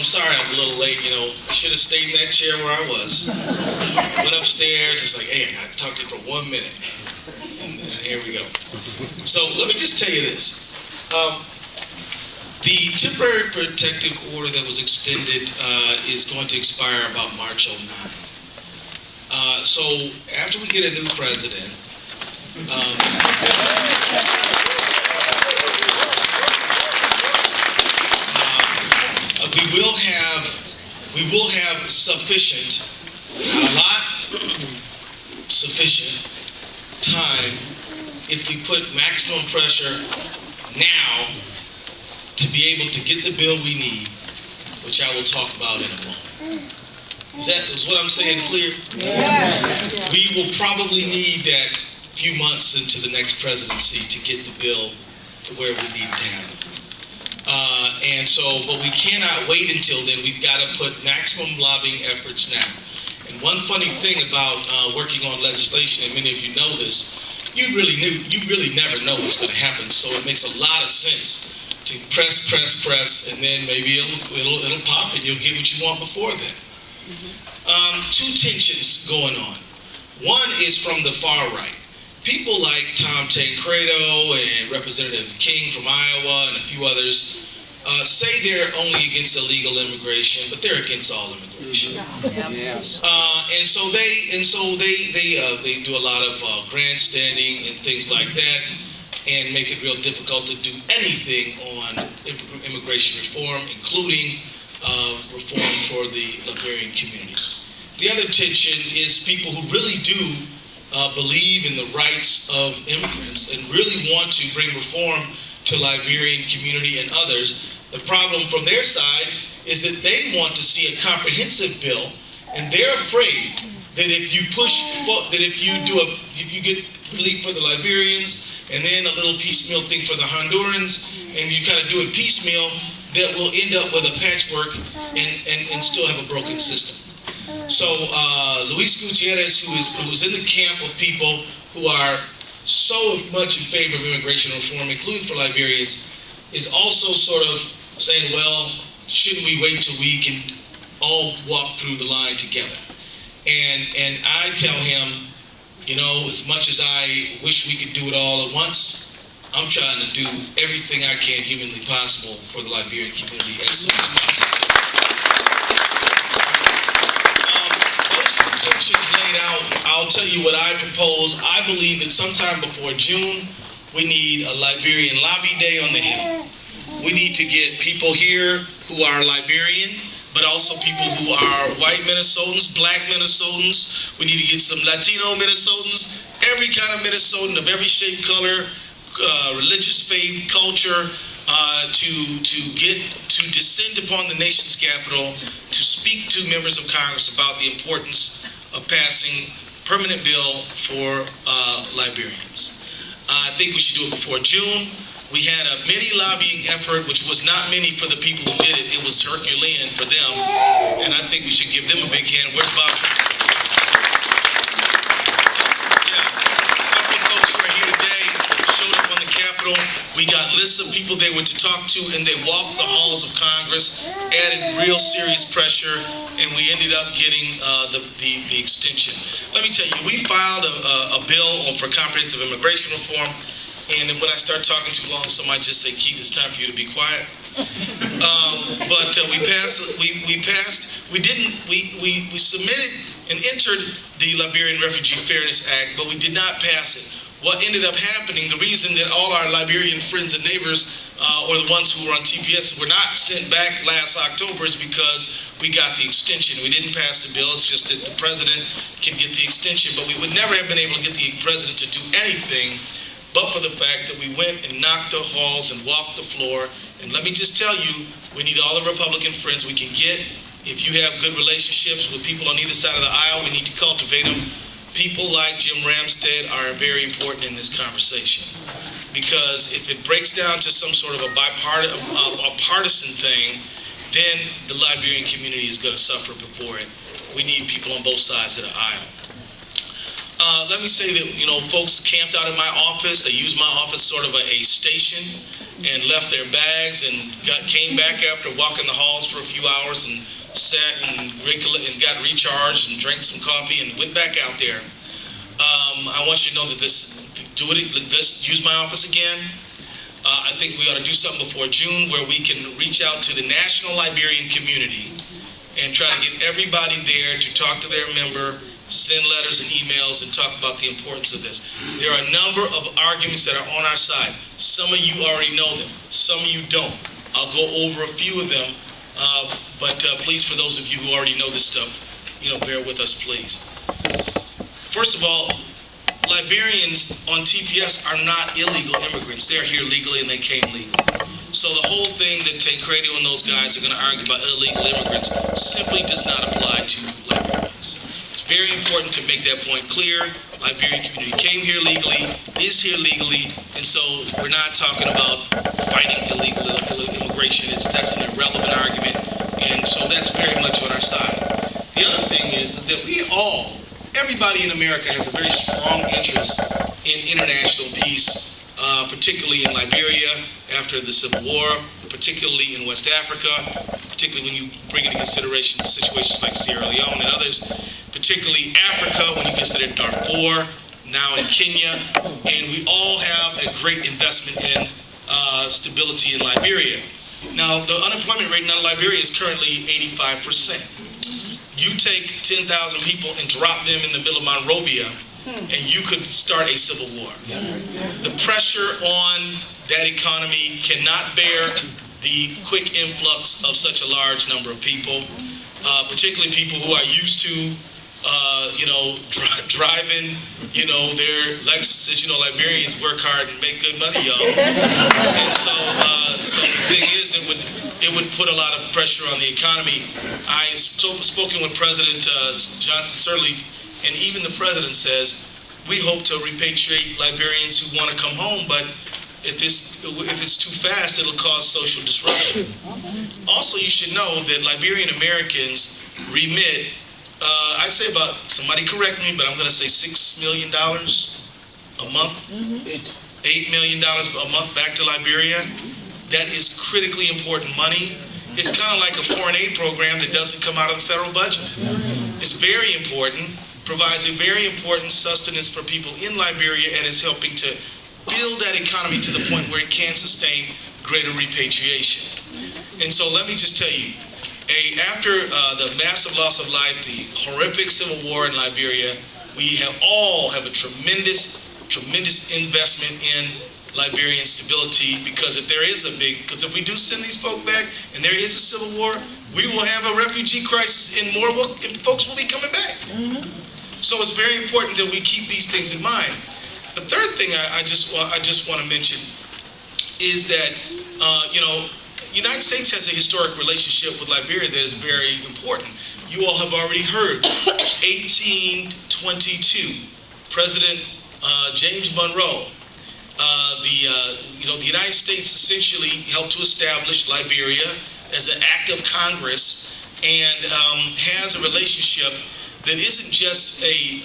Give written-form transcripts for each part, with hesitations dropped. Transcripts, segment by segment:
I'm sorry I was a little late, I should have stayed in that chair where I was. Went upstairs, it's like, hey, I gotta talk to you for 1 minute. And here we go. So let me just tell you this. The temporary protective order that was extended is going to expire about March 09. So after we get a new president, we will have sufficient, not a lot, sufficient time if we put maximum pressure now to be able to get the bill we need, which I will talk about in a moment. Is what I'm saying clear? Yeah. We will probably need that few months into the next presidency to get the bill to where we need to have it. But we cannot wait until then. We've got to put maximum lobbying efforts now. And one funny thing about working on legislation, and many of you know this, you really never know what's going to happen. So it makes a lot of sense to press, and then maybe it'll pop and you'll get what you want before then. Two tensions going on. One is from the far right. People like Tom Tancredo and Representative King from Iowa and a few others say they're only against illegal immigration, but they're against all immigration. And so they do a lot of grandstanding and things like that, and make it real difficult to do anything on immigration reform, including reform for the Liberian community. The other tension is people who really do believe in the rights of immigrants and really want to bring reform to the Liberian community and others. The problem from their side is that they want to see a comprehensive bill, and they're afraid that if you get relief for the Liberians and then a little piecemeal thing for the Hondurans, and you kind of do it piecemeal, that we'll end up with a patchwork and still have a broken system. So Luis Gutierrez, who is in the camp of people who are so much in favor of immigration reform, including for Liberians, is also sort of saying, well, shouldn't we wait till we can all walk through the line together? And I tell him, as much as I wish we could do it all at once, I'm trying to do everything I can humanly possible for the Liberian community as soon as possible. Those protections laid out, I'll tell you what I propose. I believe that sometime before June, we need a Liberian lobby day on the Hill. We need to get people here who are Liberian, but also people who are white Minnesotans, black Minnesotans. We need to get some Latino Minnesotans, every kind of Minnesotan of every shape, color, religious faith, culture, to descend upon the nation's capital to speak to members of Congress about the importance of passing permanent bill for Liberians. I think we should do it before June. We had a mini lobbying effort, which was not many for the people who did it. It was Herculean for them, and I think we should give them a big hand. Where's Bob? Several folks who are here today showed up on the Capitol. We got lists of people they were to talk to, and they walked the halls of Congress, added real serious pressure, and we ended up getting the extension. Let me tell you, we filed a bill for comprehensive immigration reform. And when I start talking too long, somebody just say, Keith, it's time for you to be quiet. But we submitted and entered the Liberian Refugee Fairness Act, but we did not pass it. What ended up happening, the reason that all our Liberian friends and neighbors, or the ones who were on TPS, were not sent back last October is because we got the extension. We didn't pass the bill. It's just that the president can get the extension, but we would never have been able to get the president to do anything but for the fact that we went and knocked the halls and walked the floor. And let me just tell you, we need all the Republican friends we can get. If you have good relationships with people on either side of the aisle, we need to cultivate them. People like Jim Ramstad are very important in this conversation. Because if it breaks down to some sort of a partisan thing, then the Liberian community is going to suffer before it. We need people on both sides of the aisle. Let me say that, folks camped out in my office. They used my office sort of a station. and left their bags and came back after walking the halls for a few hours and sat and got recharged and drank some coffee and went back out there. I want you to know that let's use my office again. I think we ought to do something before June where we can reach out to the national Liberian community and try to get everybody there to talk to their member, send letters and emails, and talk about the importance of this. There are a number of arguments that are on our side. Some of you already know them. Some of you don't. I'll go over a few of them, but please, for those of you who already know this stuff, bear with us, please. First of all, Liberians on TPS are not illegal immigrants. They're here legally and they came legally. So the whole thing that Tancredo and those guys are going to argue about illegal immigrants simply does not apply to Liberians. It's very important to make that point clear. Liberian community came here legally, is here legally, and so we're not talking about fighting illegal immigration. That's an irrelevant argument, and so that's very much on our side. The other thing is that everybody in America has a very strong interest in international peace, particularly in Liberia after the Civil War, particularly in West Africa, particularly when you bring into consideration situations like Sierra Leone and others, particularly Africa when you consider Darfur, now in Kenya, and we all have a great investment in stability in Liberia. Now, the unemployment rate in Liberia is currently 85%. You take 10,000 people and drop them in the middle of Monrovia, and you could start a civil war. The pressure on that economy cannot bear the quick influx of such a large number of people, particularly people who are used to, driving, their Lexuses. Liberians work hard and make good money, y'all. And so the thing is, it would put a lot of pressure on the economy. I spoken with President Johnson Sirleaf, and even the president says, we hope to repatriate Liberians who want to come home, but if it's too fast, it'll cause social disruption. Also, you should know that Liberian Americans remit, I'd say about, somebody correct me, but I'm going to say $6 million a month, $8 million a month back to Liberia. That is critically important money. It's kind of like a foreign aid program that doesn't come out of the federal budget. It's very important, provides a very important sustenance for people in Liberia, and is helping to build that economy to the point where it can sustain greater repatriation. And so let me just tell you, after the massive loss of life, the horrific civil war in Liberia, we all have a tremendous investment in Liberian stability, because if we do send these folk back and there is a civil war, we will have a refugee crisis and folks will be coming back. So it's very important that we keep these things in mind. The third thing I just want to mention is that the United States has a historic relationship with Liberia that is very important. You all have already heard 1822, President James Monroe. The United States essentially helped to establish Liberia as an act of Congress, and has a relationship that isn't just a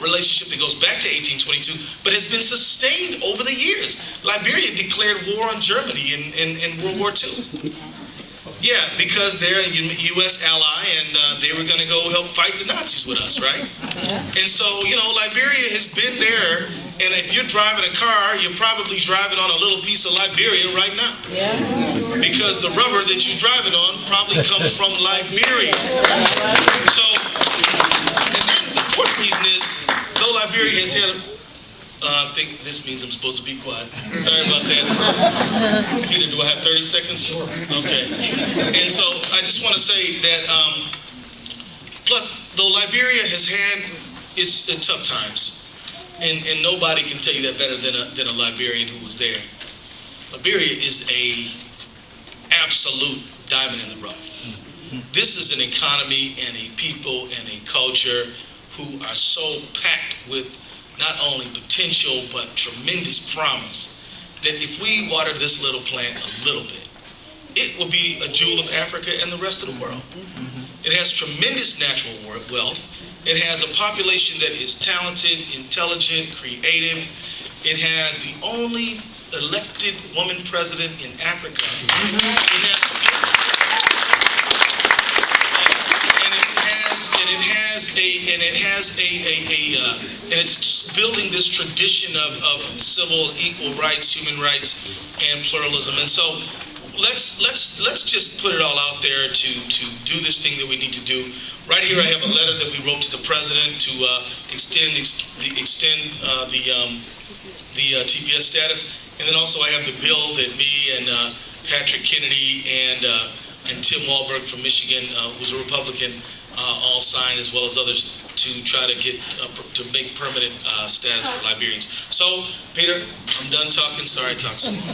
relationship that goes back to 1822, but has been sustained over the years. Liberia declared war on Germany in World War II. Yeah, because they're a U.S. ally, and they were going to go help fight the Nazis with us, right? And so, Liberia has been there, and if you're driving a car, you're probably driving on a little piece of Liberia right now. Yeah. Because the rubber that you're driving on probably comes from Liberia. So, and then the fourth reason is, though Liberia has had I think this means I'm supposed to be quiet. Sorry about that. Peter, do I have 30 seconds? Okay. And so I just want to say that, plus, though Liberia has had its tough times, and nobody can tell you that better than a Liberian who was there, Liberia is a absolute diamond in the rough. This is an economy and a people and a culture who are so packed with not only potential, but tremendous promise, that if we water this little plant a little bit, it will be a jewel of Africa and the rest of the world. It has tremendous natural wealth. It has a population that is talented, intelligent, creative. It has the only elected woman president in Africa. And it's building this tradition of civil equal rights, human rights, and pluralism. And so let's just put it all out there to do this thing that we need to do. Right here, I have a letter that we wrote to the president to extend the TPS status, and then also I have the bill that me and Patrick Kennedy and Tim Walberg from Michigan, who's a Republican, all signed, as well as others, to try to get to make permanent status for Liberians. So, Peter, I'm done talking. Sorry I talked so long.